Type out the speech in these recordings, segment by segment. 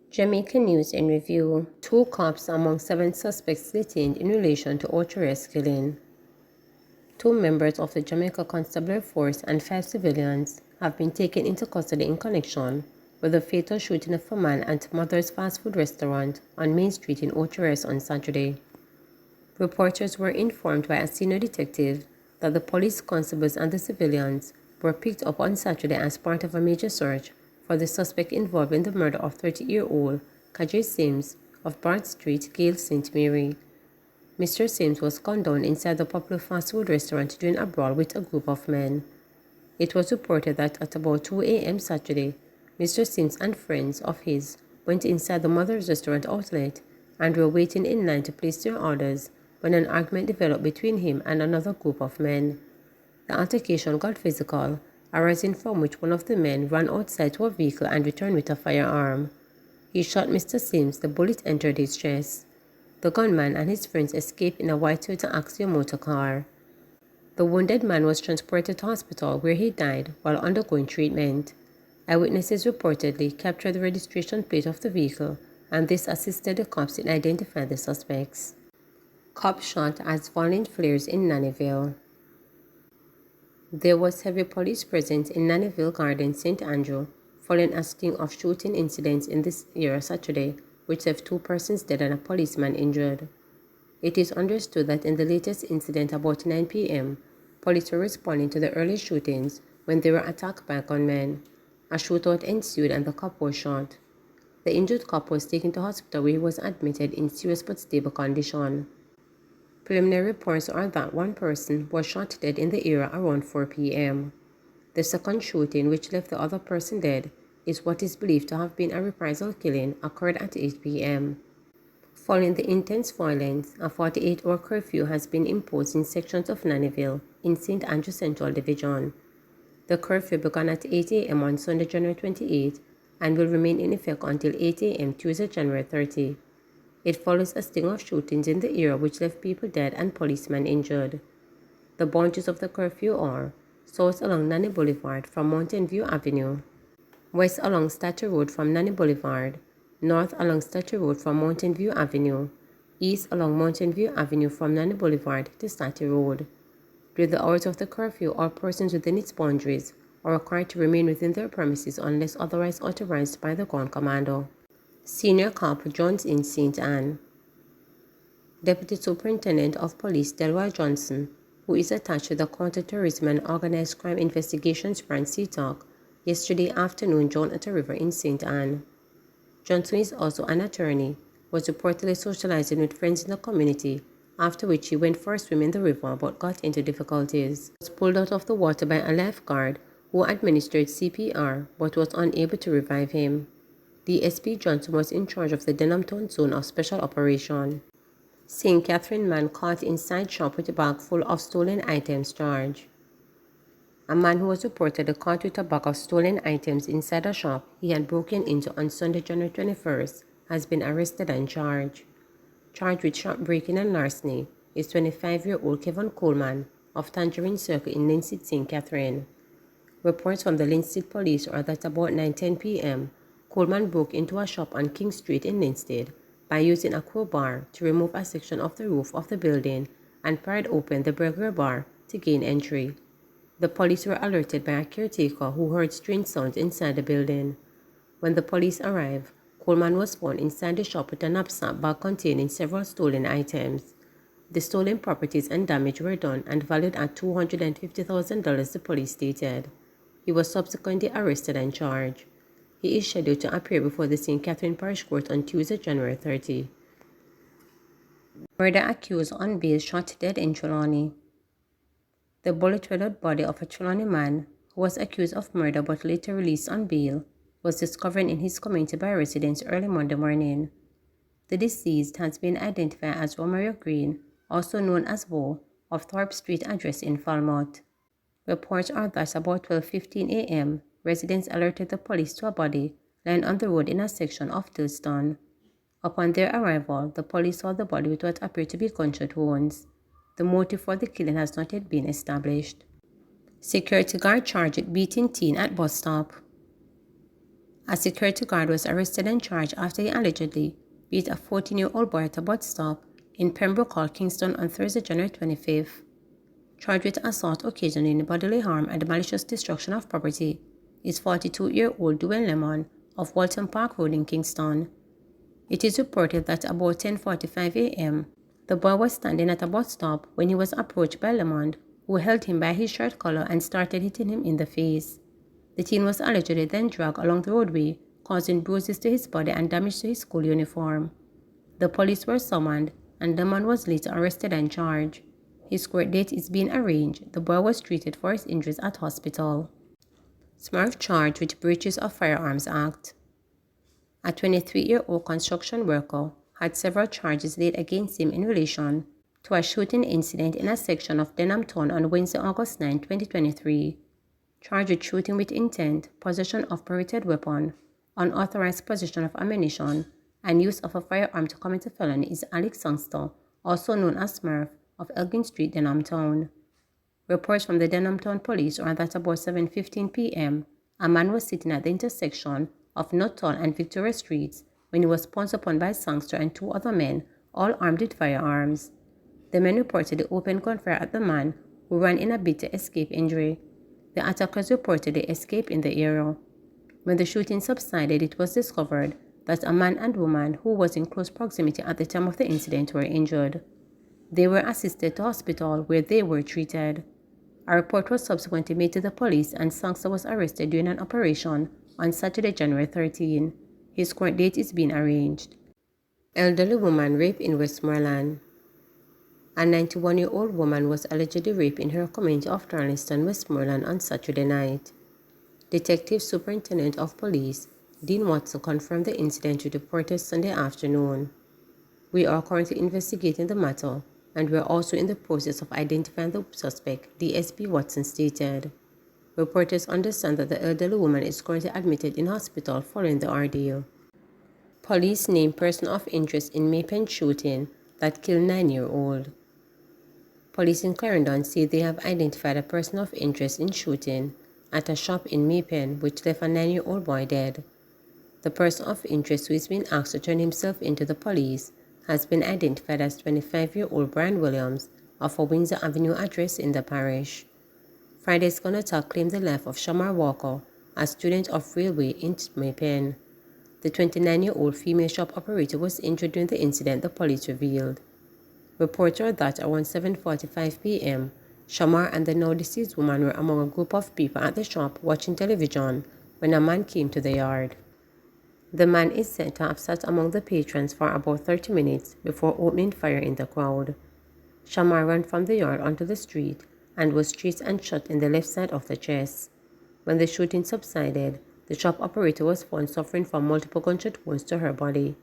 Jamaica news in review. 2 cops among 7 suspects detained in relation to Ocherez killing. 2 members of the Jamaica Constabulary Force and 5 civilians have been taken into custody in connection with the fatal shooting of a man at Mother's fast food restaurant on Main Street in Ocherez on Saturday. Reporters were informed by a senior detective that the police constables and the civilians were picked up on Saturday as part of a major search for the suspect involved in the murder of 30-year-old Kajay Sims of Bart Street, Gale St. Mary. Mr. Sims was gunned down inside the popular fast food restaurant during a brawl with a group of men. It was reported that at about 2 a.m. Saturday, Mr. Sims and friends of his went inside the Mother's restaurant outlet and were waiting in line to place their orders when an argument developed between him and another group of men. The altercation got physical, arising from which one of the men ran outside to a vehicle and returned with a firearm. He shot Mr. Sims. The bullet entered his chest. The gunman and his friends escaped in a white Toyota Axia motor car. The wounded man was transported to hospital where he died while undergoing treatment. Eyewitnesses reportedly captured the registration plate of the vehicle, and this assisted the cops in identifying the suspects. Cops shot as violent flares in Nville. There was heavy police presence in Nville Garden, St. Andrew, following a string of shooting incidents in this area Saturday, which left 2 persons dead and a policeman injured. It is understood that in the latest incident about 9 p.m., police were responding to the early shootings when they were attacked by gunmen. A shootout ensued and the cop was shot. The injured cop was taken to hospital where he was admitted in serious but stable condition. Preliminary reports are that 1 person was shot dead in the area around 4 p.m. The second shooting, which left the other person dead, is what is believed to have been a reprisal killing, occurred at 8 p.m. Following the intense violence, a 48-hour curfew has been imposed in sections of Nville in St. Andrew Central Division. The curfew began at 8 a.m. on Sunday, January 28, and will remain in effect until 8 a.m. Tuesday, January 30. It follows a string of shootings in the area which left people dead and policemen injured. The boundaries of the curfew are south along Nanny Boulevard from Mountain View Avenue, west along Statue Road from Nanny Boulevard, north along Statue Road from Mountain View Avenue, east along Mountain View Avenue from Nanny Boulevard to Statue Road. During the hours of the curfew, all persons within its boundaries are required to remain within their premises unless otherwise authorized by the ground commander. Senior Cop Jones in St. Anne. Deputy Superintendent of Police Delroy Johnson, who is attached to the Counter-Terrorism and Organized Crime Investigations Branch CTOC, yesterday afternoon drowned at a river in St. Anne. Johnson is also an attorney, was reportedly socializing with friends in the community, after which he went for a swim in the river but got into difficulties. He was pulled out of the water by a lifeguard who administered CPR but was unable to revive him. DSP Johnson was in charge of the Denham Town Zone of Special Operation. St. Catherine man caught inside shop with a bag full of stolen items charged. A man who was reportedly caught with a bag of stolen items inside a shop he had broken into on Sunday, January 21st, has been arrested and charged. Charged with shop breaking and larceny is 25-year-old Kevin Coleman of Tangerine Circle in Linstead, St. Catherine. Reports from the Linstead police are that about 9:10 p.m., Coleman broke into a shop on King Street in Linstead by using a crowbar to remove a section of the roof of the building and pried open the burglar bar to gain entry. The police were alerted by a caretaker who heard strange sounds inside the building. When the police arrived, Coleman was found inside the shop with a knapsack bag containing several stolen items. The stolen properties and damage were done and valued at $250,000, the police stated. He was subsequently arrested and charged. He is scheduled to appear before the St. Catherine Parish Court on Tuesday, January 30. Murder accused on bail shot dead in Trelawney. The bullet-riddled body of a Trelawney man who was accused of murder but later released on bail was discovered in his community by residents early Monday morning. The deceased has been identified as Romario Green, also known as Bo, of Thorpe Street address in Falmouth. Reports are that about 12:15 a.m., residents alerted the police to a body lying on the road in a section of Tilston. Upon their arrival, the police saw the body with what appeared to be gunshot wounds. The motive for the killing has not yet been established. Security guard charged with beating teen at bus stop. A security guard was arrested and charged after he allegedly beat a 14-year-old boy at a bus stop in Pembroke Hall, Kingston on Thursday, January 25th. Charged with assault occasioning bodily harm and malicious destruction of property is 42-year-old Dwayne Lemon of Walton Park Road in Kingston. It is reported that about 10:45 a.m., the boy was standing at a bus stop when he was approached by Lemon, who held him by his shirt collar and started hitting him in the face. The teen was allegedly then dragged along the roadway, causing bruises to his body and damage to his school uniform. The police were summoned, and Lemon was later arrested and charged. His court date is being arranged. The boy was treated for his injuries at hospital. Smurf charged with breaches of Firearms Act. A 23-year-old construction worker had several charges laid against him in relation to a shooting incident in a section of Denham Town on Wednesday, August 9, 2023. Charged with shooting with intent, possession of prohibited weapon, unauthorized possession of ammunition, and use of a firearm to commit a felony is Alex Sangster, also known as Smurf, of Elgin Street, Denham Town. Reports from the Denham Town Police are that about 7:15 p.m., a man was sitting at the intersection of Nuttall and Victoria Streets when he was pounced upon by Sangster and two other men, all armed with firearms. The men reportedly opened gunfire at the man, who ran in a bid to escape injury. The attackers reportedly escaped in the area. When the shooting subsided, it was discovered that a man and woman who was in close proximity at the time of the incident were injured. They were assisted to hospital where they were treated. A report was subsequently made to the police and Sangster was arrested during an operation on Saturday, January 13. His court date is being arranged. Elderly woman raped in Westmoreland. A 91-year-old woman was allegedly raped in her community of Darlington, Westmoreland on Saturday night. Detective Superintendent of Police Dean Watson confirmed the incident to reporters Sunday afternoon. "We are currently investigating the matter, and we are also in the process of identifying the suspect," DSP Watson stated. Reporters understand that the elderly woman is currently admitted in hospital following the ordeal. Police name person of interest in Maypen shooting that killed 9-year-old. Police in Clarendon say they have identified a person of interest in shooting at a shop in Maypen which left a 9-year-old boy dead. The person of interest, who is being asked to turn himself into the police, has been identified as 25-year-old Brian Williams of a Windsor Avenue address in the parish. Friday's gun attack claimed the life of Shamar Walker, a student of railway in Maypen. The 29-year-old female shop operator was injured during the incident, the police revealed. Reports are that around 7:45 p.m., Shamar and the now deceased woman were among a group of people at the shop watching television when a man came to the yard. The man is said to have sat among the patrons for about 30 minutes before opening fire in the crowd. Shamar ran from the yard onto the street and was chased and shot in the left side of the chest. When the shooting subsided, the shop operator was found suffering from multiple gunshot wounds to her body.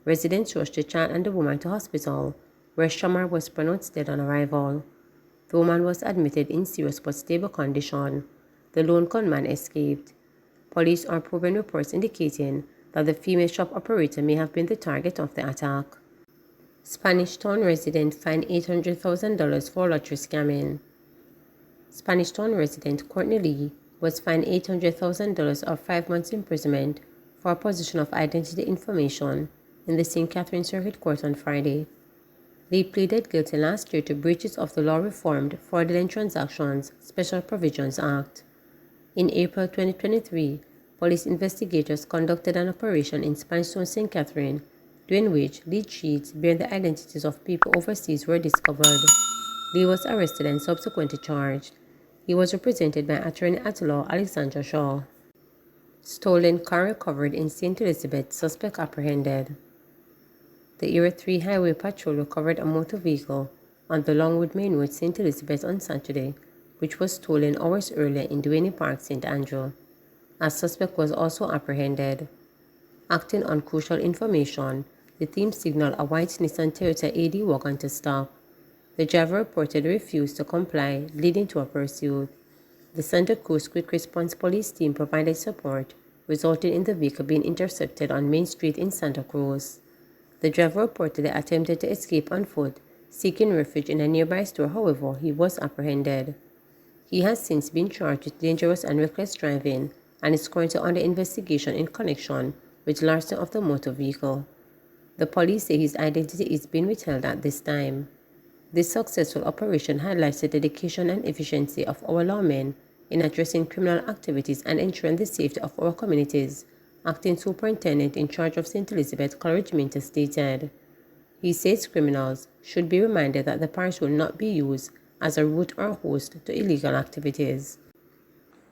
Residents rushed the child and the woman to hospital, where Shamar was pronounced dead on arrival. The woman was admitted in serious but stable condition. The lone gunman escaped. Police are probing reports indicating that the female shop operator may have been the target of the attack. Spanish Town resident fined $800,000 for lottery scamming. Spanish Town resident Courtney Lee was fined $800,000 or 5 months imprisonment for possession of identity information in the St. Catherine Circuit Court on Friday. Lee pleaded guilty last year to breaches of the law-reformed Fraudulent Transactions Special Provisions Act. In April 2023, police investigators conducted an operation in Spanish Town, St. Catherine, during which lead sheets bearing the identities of people overseas were discovered. Lee was arrested and subsequently charged. He was represented by attorney at law Alexandra Shaw. Stolen car recovered in St. Elizabeth, suspect apprehended. The Area 3 Highway Patrol recovered a motor vehicle on the Longwood Main Road, St. Elizabeth on Saturday, which was stolen hours earlier in Duane Park, St. Andrew. A suspect was also apprehended. Acting on crucial information, the team signaled a white Nissan Toyota AD wagon to stop. The driver reportedly refused to comply, leading to a pursuit. The Santa Cruz Quick Response Police team provided support, resulting in the vehicle being intercepted on Main Street in Santa Cruz. The driver reportedly attempted to escape on foot, seeking refuge in a nearby store. However, he was apprehended. He has since been charged with dangerous and reckless driving and is currently under investigation in connection with larceny of the motor vehicle. The police say his identity is being withheld at this time. This successful operation highlights the dedication and efficiency of our lawmen in addressing criminal activities and ensuring the safety of our communities, Acting Superintendent in charge of St. Elizabeth College Minter stated. He says criminals should be reminded that the parish will not be used as a route or host to illegal activities.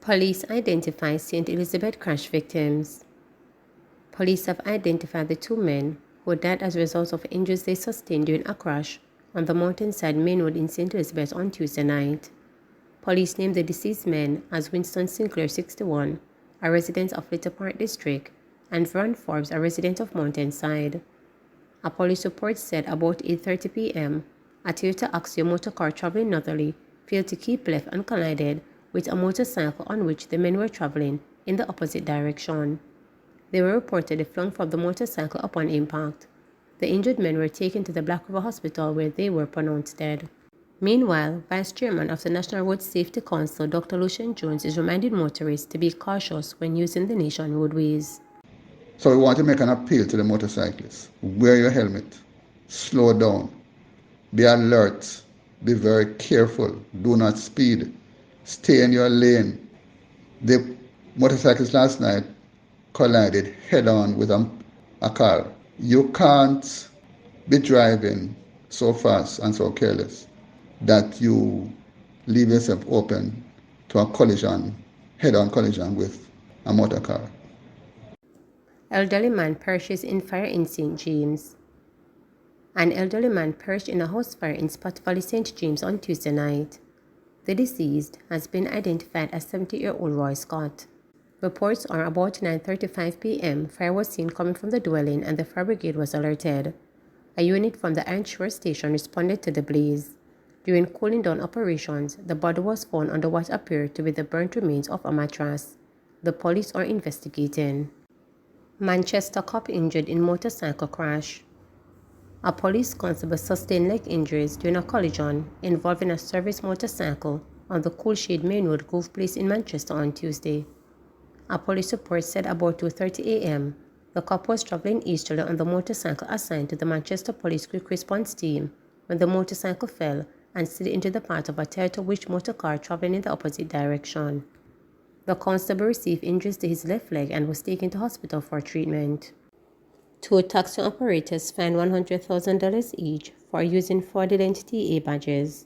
Police identify St. Elizabeth crash victims. Police have identified the two men who died as a result of injuries they sustained during a crash on the Mountainside Main Road in St. Elizabeth on Tuesday night. Police named the deceased men as Winston Sinclair, 61, a resident of Little Park District, and Vern Forbes, a resident of Mountainside. A police report said about 8:30 p.m., a Toyota Axio motor car traveling northerly failed to keep left and collided with a motorcycle on which the men were traveling in the opposite direction. They were reportedly flung from the motorcycle upon impact. The injured men were taken to the Black River Hospital where they were pronounced dead. Meanwhile, Vice Chairman of the National Road Safety Council, Dr. Lucian Jones, is reminding motorists to be cautious when using the nation roadways. So we want to make an appeal to the motorcyclists. Wear your helmet. Slow down. Be alert. Be very careful. Do not speed. Stay in your lane. The motorcyclist last night collided head-on with a car. You can't be driving so fast and so careless that you leave yourself open to a collision, head-on collision with a motor car. Elderly man perishes in fire in St. James. An elderly man perished in a house fire in Spot Valley, St. James on Tuesday night. The deceased has been identified as 70-year-old Roy Scott. Reports are about 9:35 p.m. fire was seen coming from the dwelling and the fire brigade was alerted. A unit from the Iron Shore station responded to the blaze. During cooling down operations, the body was found under what appeared to be the burnt remains of a mattress. The police are investigating. Manchester cop injured in motorcycle crash. A police constable sustained leg injuries during a collision involving a service motorcycle on the Coolshade Main Road, Grove Place in Manchester on Tuesday. A police report said about 2:30 a.m., the cop was traveling easterly on the motorcycle assigned to the Manchester Police Quick Response Team when the motorcycle fell and slid into the path of a Toyota motor car traveling in the opposite direction. The constable received injuries to his left leg and was taken to hospital for treatment. Two taxi operators fined $100,000 each for using fraudulent TA badges.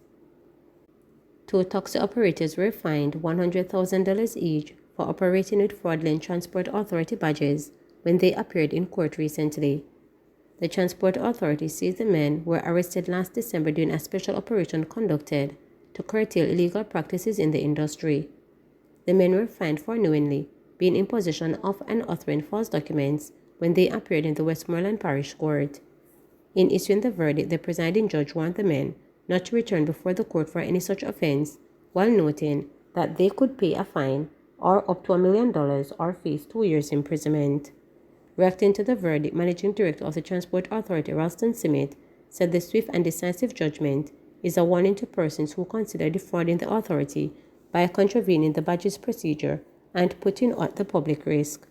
Two taxi operators were fined $100,000 each for operating with fraudulent Transport Authority badges when they appeared in court recently. The Transport Authority says the men were arrested last December during a special operation conducted to curtail illegal practices in the industry. The men were fined for knowingly being in possession of and authoring false documents when they appeared in the Westmoreland Parish Court. In issuing the verdict, the presiding judge warned the men not to return before the court for any such offense, while noting that they could pay a fine or up to $1 million or face 2 years imprisonment. Reacting to the verdict, Managing Director of the Transport Authority, Ralston Simmet, said the swift and decisive judgment is a warning to persons who consider defrauding the authority by contravening the badges procedure and putting at the public risk.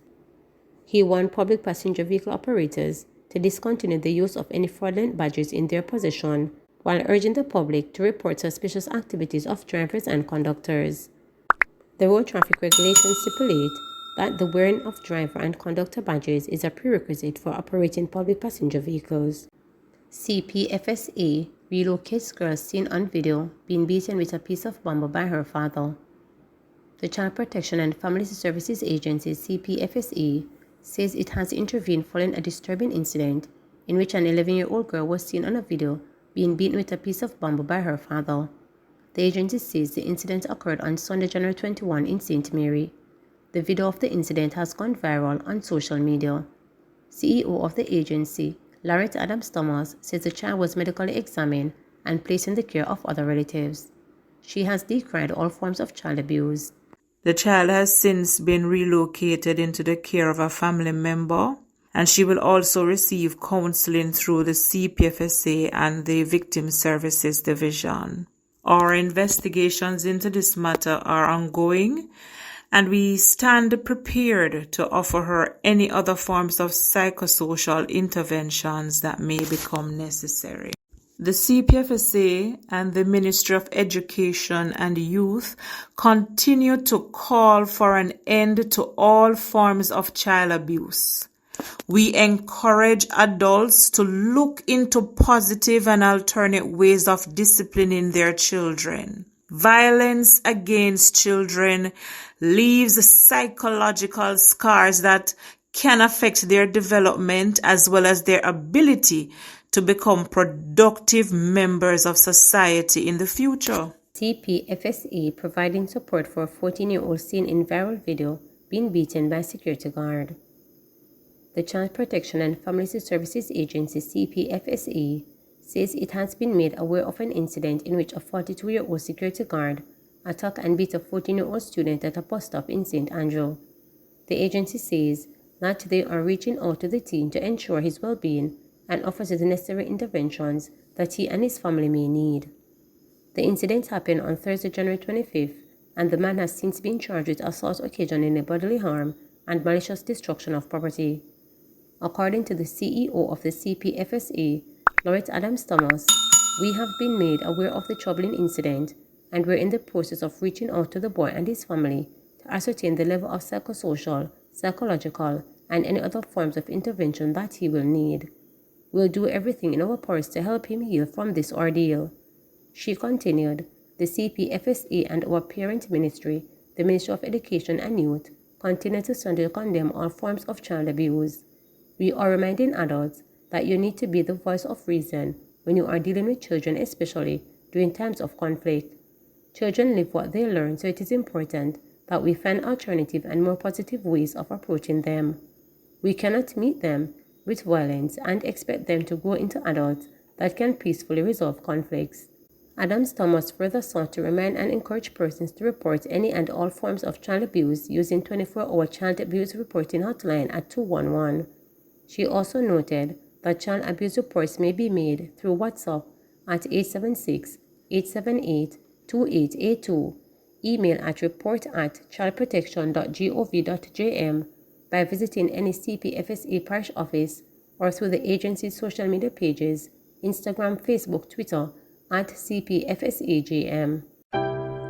He warned public passenger vehicle operators to discontinue the use of any fraudulent badges in their possession, while urging the public to report suspicious activities of drivers and conductors. The road traffic regulations stipulate that the wearing of driver and conductor badges is a prerequisite for operating public passenger vehicles. CPFSA relocates girl seen on video being beaten with a piece of bamboo by her father. The Child Protection and Family Services Agency, CPFSA, says it has intervened following a disturbing incident in which an 11-year-old girl was seen on a video being beaten with a piece of bamboo by her father. The agency says the incident occurred on Sunday, January 21 in St. Mary. The video of the incident has gone viral on social media. CEO of the agency, Loretta Adams Thomas, says the child was medically examined and placed in the care of other relatives. She has decried all forms of child abuse. The child has since been relocated into the care of a family member, and she will also receive counseling through the CPFSA and the Victim Services Division. Our investigations into this matter are ongoing, and we stand prepared to offer her any other forms of psychosocial interventions that may become necessary. The CPFSA and the Ministry of Education and Youth continue to call for an end to all forms of child abuse. We encourage adults to look into positive and alternate ways of disciplining their children. Violence against children leaves psychological scars that can affect their development as well as their ability to become productive members of society in the future. CPFSA providing support for a 14-year-old seen in viral video being beaten by security guard. The Child Protection and Family Services Agency CPFSA says it has been made aware of an incident in which a 42-year-old security guard attacked and beat a 14-year-old student at a bus stop in St. Andrew. The agency says that they are reaching out to the teen to ensure his well-being and offers the necessary interventions that he and his family may need. The incident happened on Thursday, January 25th, and the man has since been charged with assault occasioning bodily harm and malicious destruction of property. According to the CEO of the CPFSA, Loretta Adams Thomas, we have been made aware of the troubling incident, and we're in the process of reaching out to the boy and his family to ascertain the level of psychosocial, psychological, and any other forms of intervention that he will need. We'll do everything in our powers to help him heal from this ordeal. She continued, the CPFSA and our parent ministry, the Ministry of Education and Youth, continue to stand to condemn all forms of child abuse. We are reminding adults that you need to be the voice of reason when you are dealing with children, especially during times of conflict. Children live what they learn, so it is important that we find alternative and more positive ways of approaching them. We cannot meet them with violence and expect them to grow into adults that can peacefully resolve conflicts. Adams Thomas further sought to remind and encourage persons to report any and all forms of child abuse using 24-hour child abuse reporting hotline at 211. She also noted that child abuse reports may be made through WhatsApp at 876-878-2882, email at report@childprotection.gov.jm, by visiting any CPFSA parish office, or through the agency's social media pages, Instagram, Facebook, Twitter, at CPFSAJM.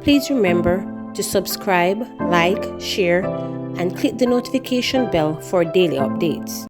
Please remember to subscribe, like, share, and click the notification bell for daily updates.